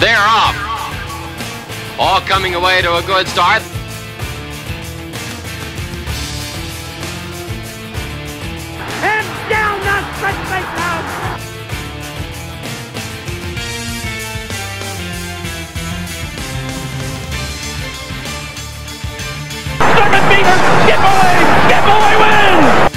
They're off. All coming away to a good start. And down the stretch they come. Second Beaver, skip away wins.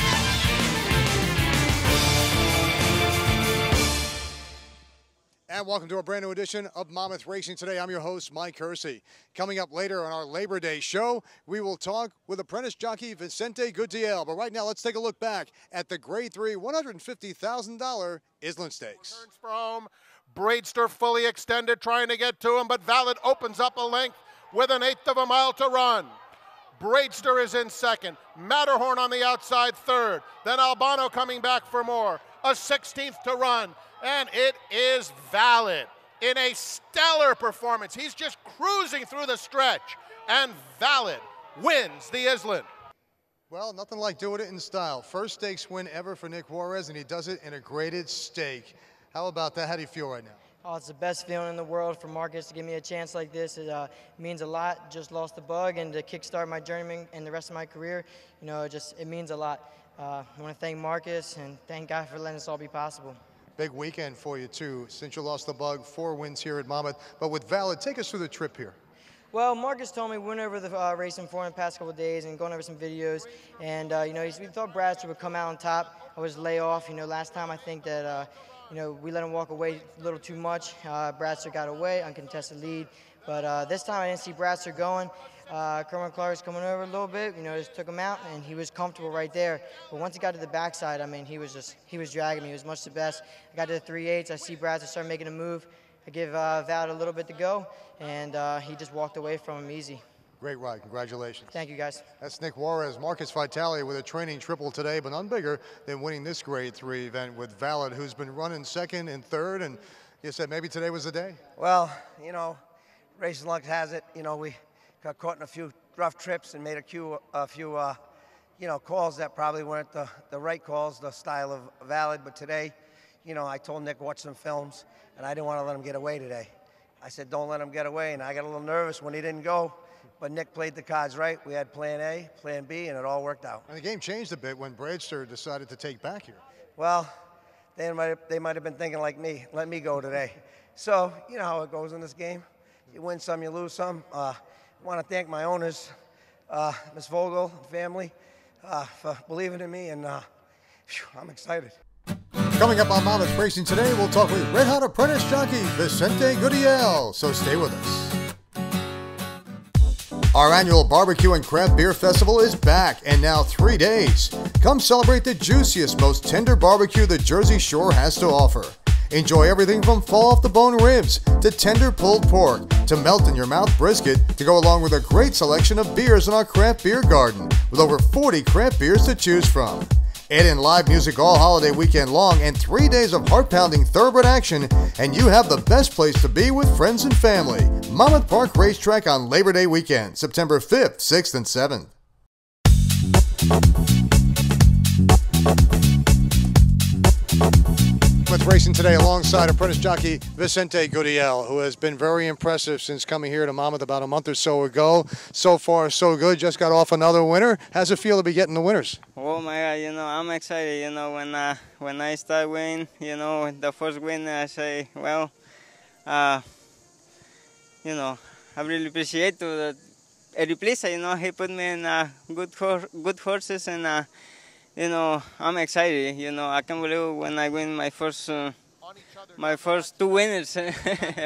And welcome to a brand new edition of Monmouth Racing Today. I'm your host, Mike Hersey. Coming up later on our Labor Day show, we will talk with apprentice jockey Vicente Gutiel. But right now, let's take a look back at the Grade 3 $150,000 Island Stakes. Turns for home. Braidster fully extended, trying to get to him, but Valid opens up a length with an eighth of a mile to run. Braidster is in second. Matterhorn on the outside third. Then Albano coming back for more. A 16th to run. And it is Valid in a stellar performance. He's just cruising through the stretch. And Valid wins the Island. Well, nothing like doing it in style. First stakes win ever for Nick Juarez, and he does it in a graded stake. How about that? How do you feel right now? Oh, it's the best feeling in the world for Marcus to give me a chance like this. It means a lot. Just lost the bug, and to kickstart my journey and the rest of my career, you know, it means a lot. I want to thank Marcus and thank God for letting this all be possible. Big weekend for you, too. Since you lost the bug, 4 wins here at Monmouth. But with Valid, take us through the trip here. Well, Marcus told me we went over the racing for in the past couple of days and going over some videos. And, you know, we thought Bradster would come out on top. I was lay off. You know, last time I think that, you know, we let him walk away a little too much. Bradster got away, uncontested lead. But this time I didn't see Bradster going. Kerwin Clark's coming over a little bit, you know, just took him out, and he was comfortable right there. But once he got to the backside, I mean, he was dragging me. He was much the best. I got to the 3/8. I see Bradster start making a move. I give Val a little bit to go, and he just walked away from him easy. Great ride. Congratulations. Thank you, guys. That's Nick Juarez. Marcus Vitale with a training triple today, but none bigger than winning this Grade 3 event with Valid, who's been running second and third. And you said maybe today was the day? Well, you know, racing luck has it. You know, we got caught in a few rough trips and made a few you know, calls that probably weren't the right calls, the style of Valid. But today, you know, I told Nick watch some films, and I didn't want to let him get away today. I said, don't let him get away, and I got a little nervous when he didn't go. But Nick played the cards right. We had plan A, plan B, and it all worked out. And the game changed a bit when Braidster decided to take back here. Well, they might have been thinking like me, let me go today. So, you know how it goes in this game. You win some, you lose some. I want to thank my owners, Ms. Vogel and family, for believing in me, and I'm excited. Coming up on Monmouth Racing Today, we'll talk with Red Hot apprentice jockey Vicente Gutiel, so stay with us. Our annual Barbecue and Craft Beer Festival is back, and now 3 days. Come celebrate the juiciest, most tender barbecue the Jersey Shore has to offer. Enjoy everything from fall-off-the-bone ribs to tender pulled pork to melt-in-your-mouth brisket to go along with a great selection of beers in our craft beer garden with over 40 craft beers to choose from. Add in live music all holiday weekend long and 3 days of heart-pounding thoroughbred action, and you have the best place to be with friends and family. Monmouth Park Racetrack on Labor Day weekend, September 5th, 6th, and 7th. Monmouth Racing Today alongside apprentice jockey Vicente Gutiel, who has been very impressive since coming here to Monmouth about a month or so ago. So far, so good. Just got off another winner. How's it feel to be getting the winners? Oh my God, you know, I'm excited. You know, when I start winning, you know, the first win, I say, well, you know, I really appreciate to every place. You know, he put me in good horses, and you know, I'm excited. You know, I can't believe when I win my first 2 winners in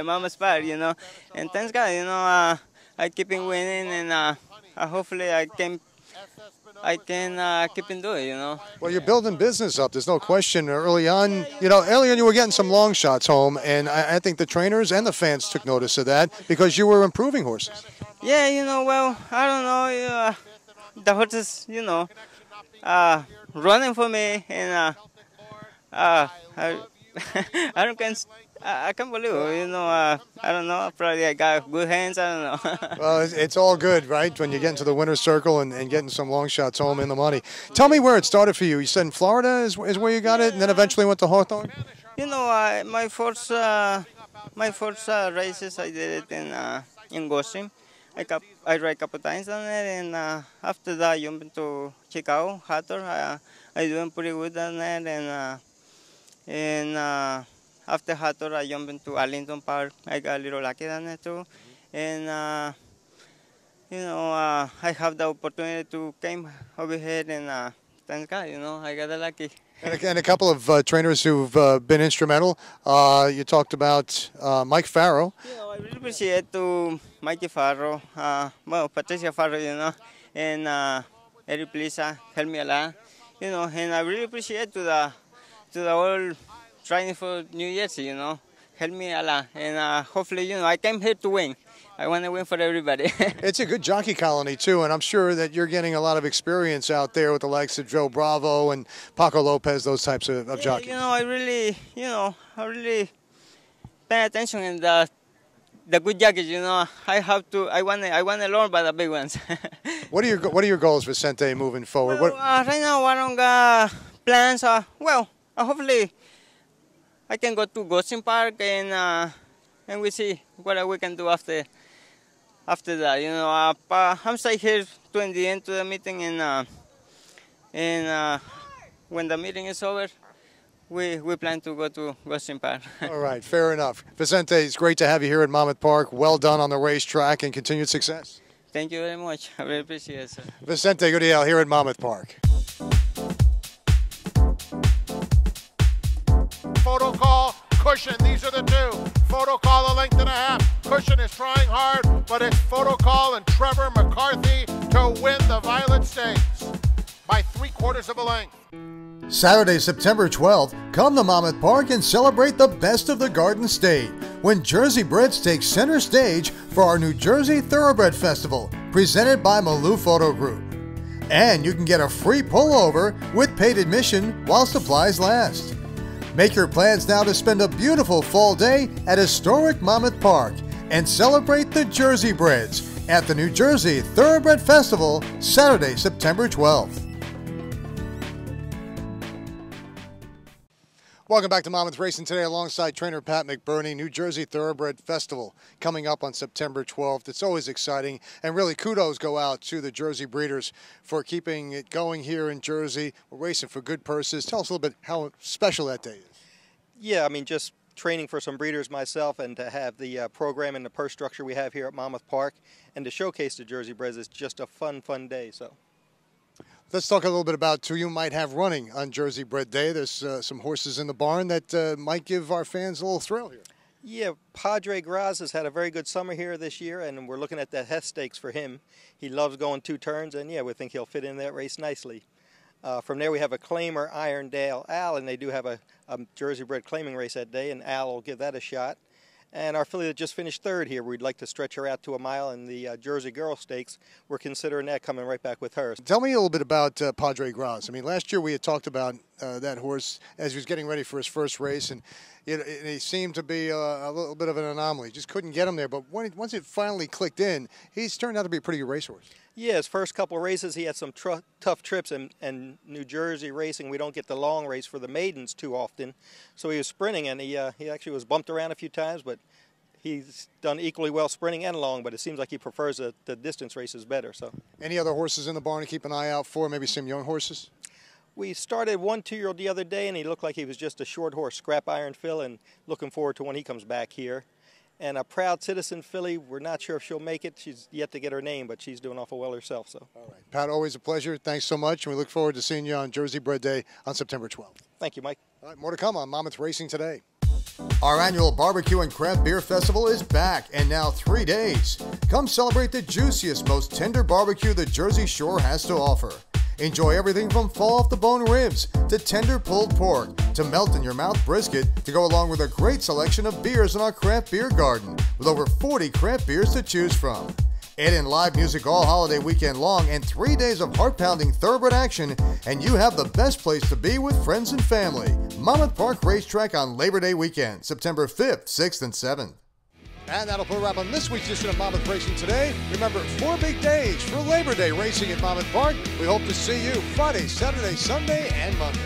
Mama's Park. You know, and thanks God, you know, I keep on winning, and hopefully I can keep on doing it, you know. Well, you're building business up. There's no question. Early on, you know, you were getting some long shots home, and I think the trainers and the fans took notice of that because you were improving horses. Yeah, you know, well, I don't know. The horses, you know, running for me, and I can't believe it, you know. I don't know, probably I got good hands, I don't know. Well, it's all good, right, when you get into the winner's circle and getting some long shots home in the money. Tell me where it started for you. You said in Florida is where you got it, and then eventually went to Hawthorne? You know, my first my first races I did it in Goshen. I ride a couple times on it, and after that I jumped to Chicago, Hathor. I doing pretty good on it, and after Hathor I jumped into Arlington Park. I got a little lucky on it too, and you know, I have the opportunity to come over here, and thank God, you know, I got lucky. And again, a couple of trainers who've been instrumental. You talked about Mike Farrow. You know, I really appreciate to Mikey Farrow, well, Patricia Farrow, you know, and Eric Plisa helped me a lot, you know, and I really appreciate to the whole training for New Jersey, you know, helped me a lot, and hopefully, you know, I came here to win. I want to win for everybody. It's a good jockey colony, too, and I'm sure that you're getting a lot of experience out there with the likes of Joe Bravo and Paco Lopez, those types of jockeys. You know, I really pay attention in the good jockeys, you know. I want to learn by the big ones. What are your goals, Vicente, moving forward? Well, right now I don't got plans. Hopefully I can go to Goshen Park, and we see what we can do after that. You know, I'm staying here to the end to the meeting, and when the meeting is over, we plan to go to Goshen Park. All right, fair enough. Vicente, it's great to have you here at Monmouth Park. Well done on the racetrack, and continued success. Thank you very much. I really appreciate it, sir. Vicente Gurriel here at Monmouth Park. Photo call, Cushion, these are the two. Photo call a length and a half. Cushion is trying hard, but it's Photo call and Trevor McCarthy to win the Violet Stakes by 3/4 of a length. Saturday, September 12th, come to Monmouth Park and celebrate the best of the Garden State when Jersey Breds take center stage for our New Jersey Thoroughbred Festival, presented by Malou Photo Group. And you can get a free pullover with paid admission while supplies last. Make your plans now to spend a beautiful fall day at historic Monmouth Park and celebrate the Jersey Breds at the New Jersey Thoroughbred Festival, Saturday, September 12th. Welcome back to Monmouth Racing today alongside trainer Pat McBurney. New Jersey Thoroughbred Festival coming up on September 12th. It's always exciting, and really kudos go out to the Jersey breeders for keeping it going here in Jersey. We're racing for good purses. Tell us a little bit how special that day is. Yeah, I mean, just training for some breeders myself, and to have the program and the purse structure we have here at Monmouth Park, and to showcase the Jersey Breds is just a fun day. So. Let's talk a little bit about who you might have running on Jersey Bred Day. There's some horses in the barn that might give our fans a little thrill here. Yeah, Padre Graz has had a very good summer here this year, and we're looking at the Hess Stakes for him. He loves going 2 turns, and yeah, we think he'll fit in that race nicely. From there we have a claimer, Irondale Al, and they do have a Jersey Bred claiming race that day, and Al will give that a shot. And our filly that just finished 3rd here, we'd like to stretch her out to a mile in the Jersey Girl Stakes. We're considering that coming right back with her. Tell me a little bit about Padre Graz. I mean, last year we had talked about that horse as he was getting ready for his first race, and he seemed to be a little bit of an anomaly. Just couldn't get him there, but once it finally clicked in, he's turned out to be a pretty good racehorse. Yeah, his first couple of races, he had some tough trips, and New Jersey racing, we don't get the long race for the maidens too often. So he was sprinting, and he actually was bumped around a few times, but he's done equally well sprinting and long, but it seems like he prefers the distance races better. So, any other horses in the barn to keep an eye out for, maybe some young horses? We started 1 2-year-old the other day, and he looked like he was just a short horse, Scrap Iron Phil, and looking forward to when he comes back here. And a Proud Citizen filly, we're not sure if she'll make it. She's yet to get her name, but she's doing awful well herself. So. All right. Pat, always a pleasure. Thanks so much, and we look forward to seeing you on Jersey Bred Day on September 12th. Thank you, Mike. All right, more to come on Monmouth Racing today. Our annual Barbecue and Craft Beer Festival is back, and now 3 days. Come celebrate the juiciest, most tender barbecue the Jersey Shore has to offer. Enjoy everything from fall-off-the-bone ribs to tender pulled pork to melt-in-your-mouth brisket to go along with a great selection of beers in our craft beer garden with over 40 craft beers to choose from. Add in live music all holiday weekend long and 3 days of heart-pounding thoroughbred action, and you have the best place to be with friends and family. Monmouth Park Racetrack on Labor Day weekend, September 5th, 6th, and 7th. And that'll put a wrap on this week's edition of Monmouth Racing Today. Remember, 4 big days for Labor Day racing at Monmouth Park. We hope to see you Friday, Saturday, Sunday, and Monday.